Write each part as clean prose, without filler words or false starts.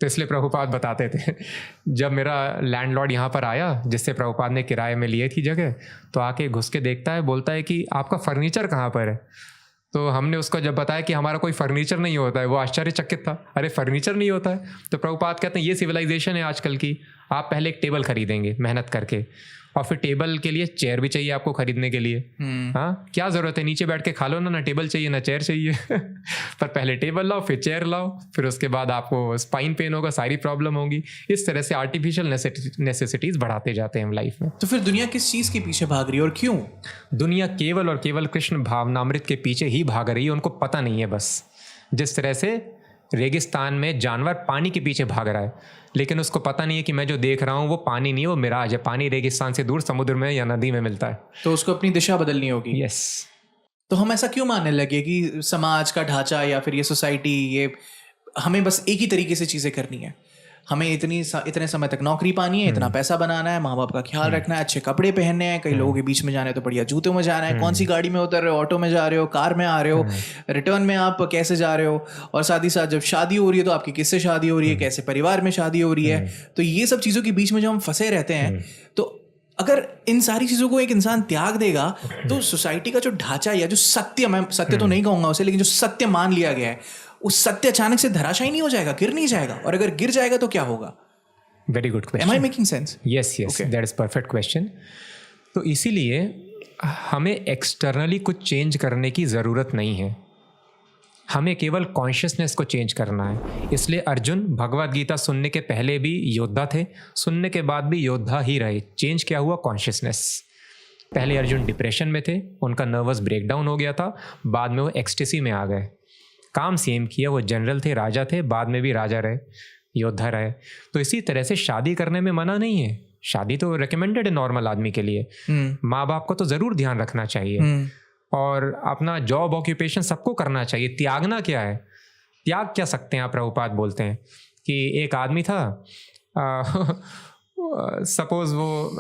तो इसलिए प्रभुपाद बताते थे, जब मेरा लैंडलॉर्ड यहाँ पर आया जिससे प्रभुपाद ने किराए में लिए थी जगह, तो आके घुस के देखता है, बोलता है कि आपका फर्नीचर कहाँ पर है। तो हमने उसको जब बताया कि हमारा कोई फर्नीचर नहीं होता है, वो आश्चर्यचकित था, अरे फर्नीचर नहीं होता है। तो प्रभुपाद कहते हैं ये सिविलाइजेशन है आजकल की, आप पहले एक टेबल खरीदेंगे मेहनत करके, और फिर टेबल के लिए चेयर भी चाहिए आपको खरीदने के लिए। हाँ, क्या ज़रूरत है, नीचे बैठ के खा लो ना टेबल चाहिए ना चेयर चाहिए पर पहले टेबल लाओ, फिर चेयर लाओ, फिर उसके बाद आपको स्पाइन पेन होगा, सारी प्रॉब्लम होगी। इस तरह से आर्टिफिशियल नेसेसिटीज़ बढ़ाते जाते हैं हम लाइफ में। तो फिर दुनिया किस चीज़ के पीछे भाग रही है और क्यों? दुनिया केवल और केवल कृष्ण भावनामृत के पीछे ही भाग रही है, उनको पता नहीं है बस। जिस तरह से रेगिस्तान में जानवर पानी के पीछे भाग रहा है, लेकिन उसको पता नहीं है कि मैं जो देख रहा हूँ वो पानी नहीं है, वो मिराज है। पानी रेगिस्तान से दूर समुद्र में या नदी में मिलता है, तो उसको अपनी दिशा बदलनी होगी। यस। तो हम ऐसा क्यों मानने लगे कि समाज का ढांचा या फिर ये सोसाइटी, ये हमें बस एक ही तरीके से चीज़ें करनी है, हमें इतने समय तक नौकरी पानी है, इतना पैसा बनाना है, माँ बाप का ख्याल रखना है, अच्छे कपड़े पहनने हैं, कई लोगों के बीच में जाना है तो बढ़िया जूतों में जाना है, कौन सी गाड़ी में उतर रहे हो, ऑटो में जा रहे हो, कार में आ रहे हो, रिटर्न में आप कैसे जा रहे हो, और साथ ही साथ जब शादी हो रही है तो आपकी किससे शादी हो रही है, कैसे परिवार में शादी हो रही है। तो ये सब चीज़ों के बीच में जब हम फंसे रहते हैं, तो अगर इन सारी चीज़ों को एक इंसान त्याग देगा तो सोसाइटी का जो ढांचा या जो सत्य, मैं सत्य तो नहीं कहूँगा उसे, लेकिन जो सत्य मान लिया गया है, उस सत्य अचानक से धराशायी नहीं हो जाएगा, गिर नहीं जाएगा, और अगर गिर जाएगा तो क्या होगा? Very good question. Am I making sense? Yes, that is perfect question. तो इसीलिए हमें एक्सटर्नली कुछ चेंज करने की ज़रूरत नहीं है, हमें केवल कॉन्शियसनेस को चेंज करना है। इसलिए अर्जुन भगवद गीता सुनने के पहले भी योद्धा थे, सुनने के बाद भी योद्धा ही रहे। चेंज क्या हुआ? कॉन्शियसनेस। पहले अर्जुन डिप्रेशन में थे, उनका नर्वस ब्रेकडाउन हो गया था, बाद में वो एक्सटेसी में आ गए। काम सेम किया, वो जनरल थे, राजा थे, बाद में भी राजा रहे, योद्धा रहे। तो इसी तरह से शादी करने में मना नहीं है, शादी तो रिकमेंडेड है नॉर्मल आदमी के लिए। माँ बाप को तो ज़रूर ध्यान रखना चाहिए, और अपना जॉब ऑक्यूपेशन सबको करना चाहिए। त्यागना क्या है? त्याग क्या सकते हैं आप? प्रभुपाद बोलते हैं कि एक आदमी था, सपोज वो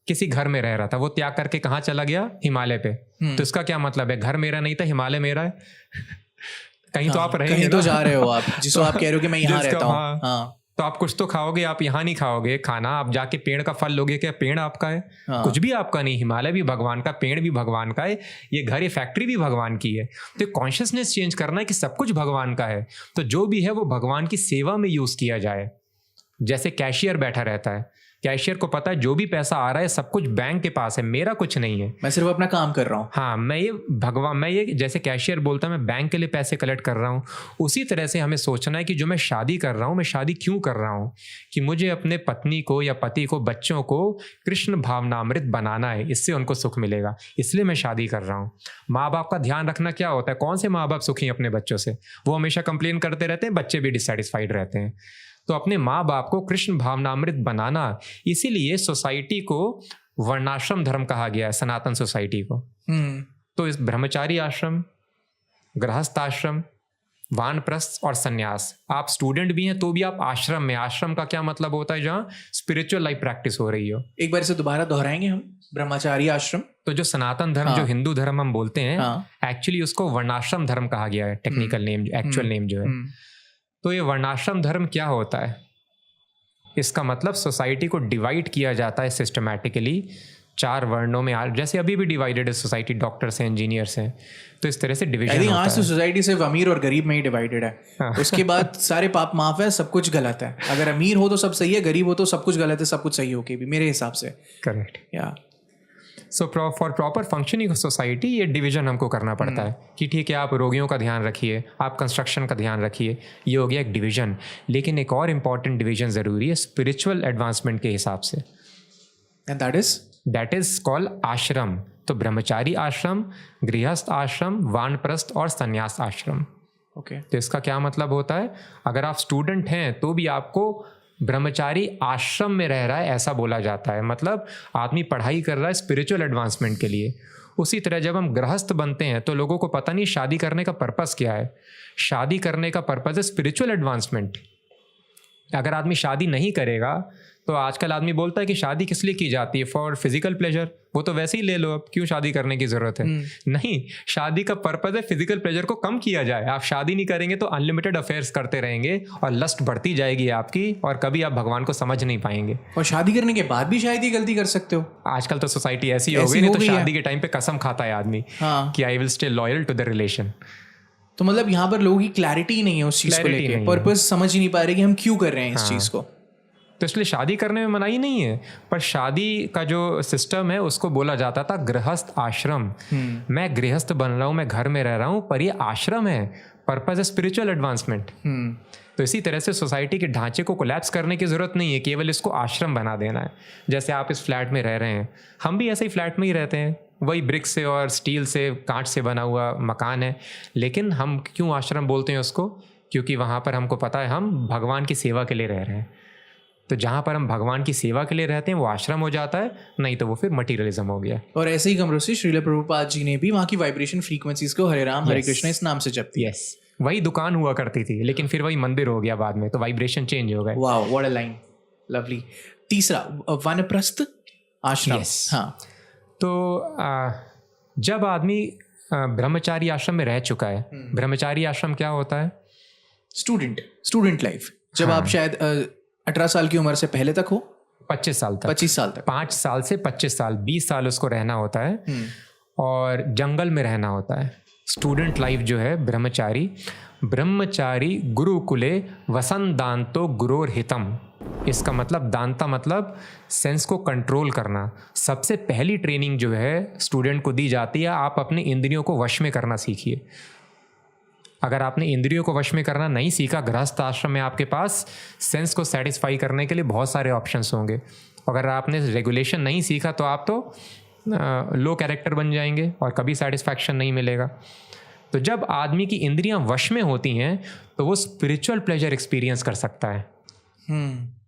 किसी घर में रह रहा था, वो त्याग करके कहाँ चला गया? हिमालय पे। तो इसका क्या मतलब है? घर मेरा नहीं था, हिमालय मेरा है। कहीं तो आप रहेंगे, कहीं तो जा रहे हो आप, जिसको आप कह रहे हो कि मैं यहाँ रहता हूँ। हाँ। तो आप कुछ तो खाओगे, आप यहाँ नहीं खाओगे खाना, आप जाके पेड़ का फल लोगे। क्या पेड़ आपका है? कुछ भी आपका नहीं। हिमालय भी भगवान का, पेड़ भी भगवान का है, ये घर, ये फैक्ट्री भी भगवान की है। तो कॉन्शियसनेस चेंज करना है कि सब कुछ भगवान का है, तो जो भी है वो भगवान की सेवा में यूज किया जाए। जैसे कैशियर बैठा रहता है, कैशियर को पता है जो भी पैसा आ रहा है सब कुछ बैंक के पास है, मेरा कुछ नहीं है, मैं सिर्फ अपना काम कर रहा हूँ। हाँ, मैं ये जैसे कैशियर बोलता है मैं बैंक के लिए पैसे कलेक्ट कर रहा हूँ, उसी तरह से हमें सोचना है कि जो मैं शादी कर रहा हूँ, मैं शादी क्यों कर रहा हूँ? कि मुझे अपने पत्नी को या पति को, बच्चों को कृष्ण भावनामृत बनाना है, इससे उनको सुख मिलेगा, इसलिए मैं शादी कर रहा हूँ। माँ बाप का ध्यान रखना क्या होता है? कौन से माँ बाप सुखी हैं अपने बच्चों से? वो हमेशा कंप्लेन करते रहते हैं, बच्चे भी डिससेटिस्फाइड रहते हैं। तो अपने माँ बाप को कृष्ण भावनामृत बनाना, इसीलिए सोसाइटी को वर्णाश्रम धर्म कहा गया है, सनातन सोसाइटी को। तो इस ब्रह्मचारी आश्रम, गृहस्थ आश्रम, वानप्रस्थ और सन्यास, आप स्टूडेंट भी हैं तो भी आप आश्रम में। आश्रम का क्या मतलब होता है? जहाँ स्पिरिचुअल लाइफ प्रैक्टिस हो रही हो। एक बार इसे दोबारा दोहराएंगे हम, ब्रह्मचारी आश्रम। तो जो सनातन धर्म, जो हिंदू धर्म हम बोलते हैं, एक्चुअली उसको वर्णाश्रम धर्म कहा गया है, टेक्निकल नेम, एक्चुअल नेम जो है। तो ये वर्णाश्रम धर्म क्या होता है? इसका मतलब सोसाइटी को डिवाइड किया जाता है सिस्टमैटिकली 4 वर्णों में, जैसे अभी भी डिवाइडेड है सोसाइटी, डॉक्टर्स हैं, इंजीनियर्स हैं, तो इस तरह से डिवीजन होता है। आज तो सोसाइटी सिर्फ अमीर और गरीब में ही डिवाइडेड है। उसके बाद सारे पाप माफ है, सब कुछ गलत है। अगर अमीर हो तो सब सही है, गरीब हो तो सब कुछ गलत है, सब कुछ सही हो के भी, मेरे हिसाब से। करेक्ट, या so for proper functioning of society ये डिवीजन हमको करना पड़ता है कि ठीक है, आप रोगियों का ध्यान रखिए, आप कंस्ट्रक्शन का ध्यान रखिए, ये हो गया एक डिवीजन। लेकिन एक और इम्पॉर्टेंट डिवीजन ज़रूरी है स्पिरिचुअल एडवांसमेंट के हिसाब से, एंड दैट इज कॉल्ड आश्रम। तो ब्रह्मचारी आश्रम, गृहस्थ आश्रम, वानप्रस्थ और संन्यास आश्रम। ओके, तो इसका क्या मतलब होता है? अगर आप स्टूडेंट हैं तो भी आपको ब्रह्मचारी आश्रम में रह रहा है ऐसा बोला जाता है, मतलब आदमी पढ़ाई कर रहा है स्पिरिचुअल एडवांसमेंट के लिए। उसी तरह जब हम गृहस्थ बनते हैं तो लोगों को पता नहीं शादी करने का पर्पस क्या है। शादी करने का पर्पस है स्पिरिचुअल एडवांसमेंट। अगर आदमी शादी नहीं करेगा तो आजकल आदमी बोलता है कि शादी किस लिए की जाती है, फॉर फिजिकल प्लेजर, वो तो वैसे ही ले लो, अब क्यों शादी करने की ज़रूरत है। नहीं, शादी का पर्पज़ है फिजिकल प्लेजर को कम किया जाए। आप शादी नहीं करेंगे तो अनलिमिटेड अफेयर्स करते रहेंगे और लस्ट बढ़ती जाएगी आपकी, और कभी आप भगवान को समझ नहीं पाएंगे। और शादी करने के बाद भी शायद ही गलती कर सकते हो। आजकल तो सोसाइटी ऐसी हो गई, नहीं तो शादी के टाइम पे कसम खाता है आदमी कि I will stay loyal to the relation. तो मतलब यहाँ पर लोगों की क्लैरिटी नहीं है उस चीज़ को लेके, पर्पस समझ ही नहीं पा रहे कि हम क्यों कर रहे हैं इस चीज़ को। तो इसलिए शादी करने में मनाही नहीं है, पर शादी का जो सिस्टम है उसको बोला जाता था गृहस्थ आश्रम। मैं गृहस्थ बन रहा हूँ, मैं घर में रह रहा हूँ, पर ये आश्रम है, पर्पज है स्पिरिचुअल एडवांसमेंट। तो इसी तरह से सोसाइटी के ढांचे को कोलैप्स करने की ज़रूरत नहीं है, केवल इसको आश्रम बना देना है। जैसे आप इस फ्लैट में रह रहे हैं, हम भी ऐसे ही फ्लैट में ही रहते हैं, वही ब्रिक से और स्टील से, कांच से बना हुआ मकान है, लेकिन हम क्यों आश्रम बोलते हैं उसको? क्योंकि वहाँ पर हमको पता है हम भगवान की सेवा के लिए रह रहे हैं। तो जहाँ पर हम भगवान की सेवा के लिए रहते हैं वो आश्रम हो जाता है, नहीं तो वो फिर मटीरियलिज्म हो गया। और ऐसे ही कमरों से श्रील प्रभुपाद जी ने भी वहाँ की वाइब्रेशन फ्रीक्वेंसीज को हरे राम हरे कृष्ण इस नाम से जपती है। वही दुकान हुआ करती थी, लेकिन फिर वही मंदिर हो गया बाद में, तो वाइब्रेशन चेंज हो गए। Wow, what a line, lovely. तीसरा, वानप्रस्थ आश्रम। हाँ, तो जब आदमी ब्रह्मचारी आश्रम में रह चुका है, ब्रह्मचारी आश्रम क्या होता है? Student life. जब आप शायद 18 साल की उम्र से पहले तक हो, 25 साल तक, 25 साल तक, 5 साल से 25 साल, 20 साल उसको रहना होता है और जंगल में रहना होता है। स्टूडेंट लाइफ जो है ब्रह्मचारी गुरुकुले वसंदांतो गुरोर हितम। इसका मतलब दांता मतलब सेंस को कंट्रोल करना। सबसे पहली ट्रेनिंग जो है स्टूडेंट को दी जाती है, आप अपने इंद्रियों को वश में करना सीखिए। अगर आपने इंद्रियों को वश में करना नहीं सीखा, गृहस्थ आश्रम में आपके पास सेंस को सेटिस्फाई करने के लिए बहुत सारे ऑप्शंस होंगे। अगर आपने रेगुलेशन नहीं सीखा तो आप तो लो कैरेक्टर बन जाएंगे और कभी सेटिस्फैक्शन नहीं मिलेगा। तो जब आदमी की इंद्रियां वश में होती हैं तो वो स्पिरिचुअल प्लेजर एक्सपीरियंस कर सकता है।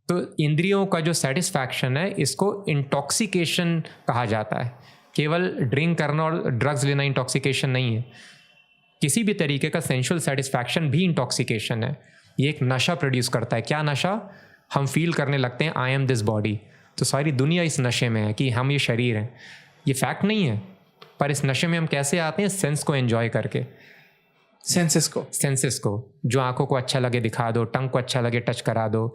तो इंद्रियों का जो सेटिस्फैक्शन है इसको इंटॉक्सिकेशन कहा जाता है। केवल ड्रिंक करना और ड्रग्स लेना इंटॉक्सिकेशन नहीं है, किसी भी तरीके का सेंशुअल सेटिस्फैक्शन भी इंटॉक्सिकेशन है। ये एक नशा प्रोड्यूस करता है। क्या नशा? हम फील करने लगते हैं आई एम दिस बॉडी। तो सारी दुनिया इस नशे में है कि हम ये शरीर हैं। ये फैक्ट नहीं है, पर इस नशे में हम कैसे आते हैं? सेंस को एंजॉय करके। सेंसेस को जो आंखों को अच्छा लगे दिखा दो, टंग को अच्छा लगे टच करा दो,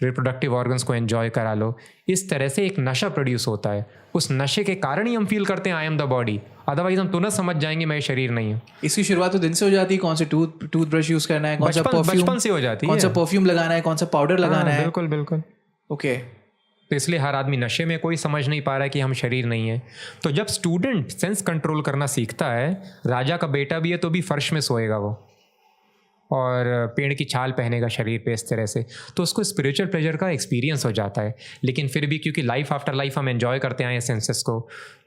रिप्रोडक्टिव ऑर्गन्स को एंजॉय करा लो। इस तरह से एक नशा प्रोड्यूस होता है। उस नशे के कारण ही हम फील करते हैं I am the body, otherwise हम तुरंत समझ जाएंगे मैं शरीर नहीं हूँ। इसकी शुरुआत तो दिन से हो जाती है। कौन से टूथब्रश यूज करना है, कौन सा परफ्यूम, बचपन से हो जाती है, कौन सा परफ्यूम लगाना है, कौन सा पाउडर लगाना है। बिल्कुल बिल्कुल। ओके। तो इसलिए हर आदमी नशे में, कोई समझ नहीं पा रहा है कि हम शरीर नहीं है। तो जब स्टूडेंट सेंस कंट्रोल करना सीखता है, राजा का बेटा भी है तो भी फर्श में सोएगा वो, और पेड़ की छाल पहनेगा शरीर पे इस तरह से, तो उसको स्पिरिचुअल प्लेजर का एक्सपीरियंस हो जाता है। लेकिन फिर भी क्योंकि लाइफ आफ्टर लाइफ हम एंजॉय करते आए हैं सेंसेस को,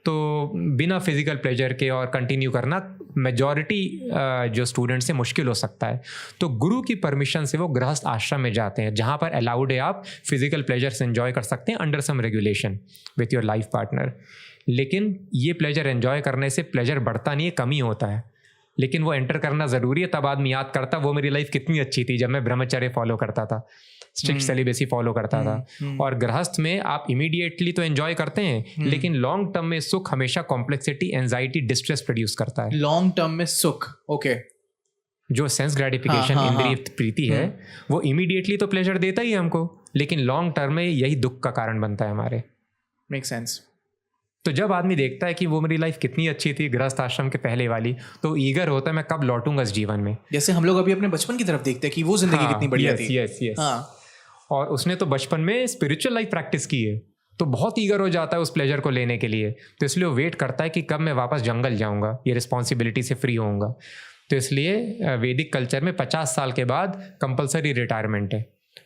तो बिना फिजिकल प्लेजर के और कंटिन्यू करना मेजॉरिटी जो स्टूडेंट्स से मुश्किल हो सकता है। तो गुरु की परमिशन से वो गृहस्थ आश्रम में जाते हैं, जहाँ पर अलाउड है आप फिजिकल प्लेजर्स एंजॉय कर सकते हैं under some regulation with your life partner. लेकिन ये प्लेजर एंजॉय करने से प्लेजर बढ़ता नहीं है, कमी होता है। लेकिन वो एंटर करना ज़रूरी है, तब आदमी याद करता वो मेरी लाइफ कितनी अच्छी थी जब मैं ब्रह्मचर्य फॉलो करता था, स्ट्रिक्ट सेलिबेसी फॉलो करता था। और गृहस्थ में आप इमीडिएटली तो एंजॉय करते हैं, लेकिन लॉन्ग टर्म में सुख हमेशा कॉम्प्लेक्सिटी, एंजाइटी, डिस्ट्रेस प्रोड्यूस करता है। लॉन्ग टर्म में सुख, ओके। जो सेंस ग्रेटिफिकेशन, इंद्रिय प्रीति है, वो इमीडिएटली तो प्लेजर देता ही है हमको, लेकिन लॉन्ग टर्म में यही दुख का कारण बनता है हमारे। Make sense. तो जब आदमी देखता है कि वो मेरी लाइफ कितनी अच्छी थी गृहस्थ आश्रम के पहले वाली, तो ईगर होता है मैं कब लौटूंगा इस जीवन में। जैसे हम लोग अभी अपने बचपन की तरफ देखते हैं कि वो जिंदगी कितनी बढ़िया थी। यस। और उसने तो बचपन में स्पिरिचुअल लाइफ प्रैक्टिस की है, तो बहुत ईगर हो जाता है उस प्लेजर को लेने के लिए। तो इसलिए वो वेट करता है कि कब मैं वापस जंगल जाऊंगा, ये रिस्पॉन्सिबिलिटी से फ्री होऊंगा। तो इसलिए वैदिक कल्चर में 50 साल के बाद कंपलसरी रिटायरमेंट है।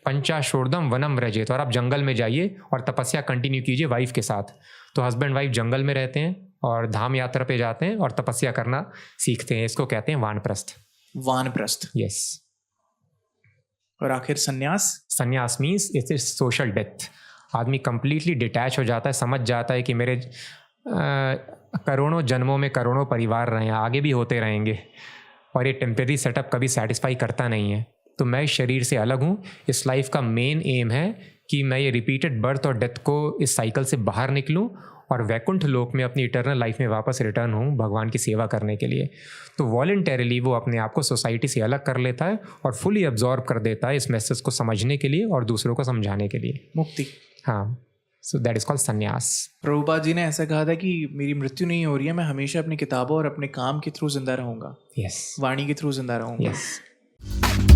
पंचाशोर्धम वनम व्रजेत, और आप जंगल में जाइए और तपस्या कंटिन्यू कीजिए वाइफ के साथ। तो हस्बैंड वाइफ जंगल में रहते हैं और धाम यात्रा पे जाते हैं और तपस्या करना सीखते हैं। इसको कहते हैं वानप्रस्थ। यस। और आखिर संन्यास मीन्स इट्स सोशल डेथ। आदमी कंप्लीटली डिटैच हो जाता है, समझ जाता है कि मेरे करोड़ों जन्मों में करोड़ों परिवार रहे हैं, आगे भी होते रहेंगे, और ये टेम्परेरी सेटअप कभी सेटिस्फाई करता नहीं है। तो मैं इस शरीर से अलग हूँ, इस लाइफ का मेन एम है कि मैं ये रिपीटेड बर्थ और डेथ को इस साइकिल से बाहर निकलूँ और वैकुंठ लोक में अपनी इटर्नल लाइफ में वापस रिटर्न हूँ भगवान की सेवा करने के लिए। तो वॉलंटरीली वो अपने आप को सोसाइटी से अलग कर लेता है और फुली एब्जॉर्ब कर देता है इस मैसेज को समझने के लिए और दूसरों को समझाने के लिए। मुक्ति। हाँ, सो दैट इज कॉल्ड संन्यास। प्रभुपाद जी ने ऐसा कहा था कि मेरी मृत्यु नहीं हो रही है, मैं हमेशा अपनी किताबों और अपने काम के थ्रू जिंदा रहूंगा, यस, वाणी के थ्रू जिंदा रहूंगा। यस।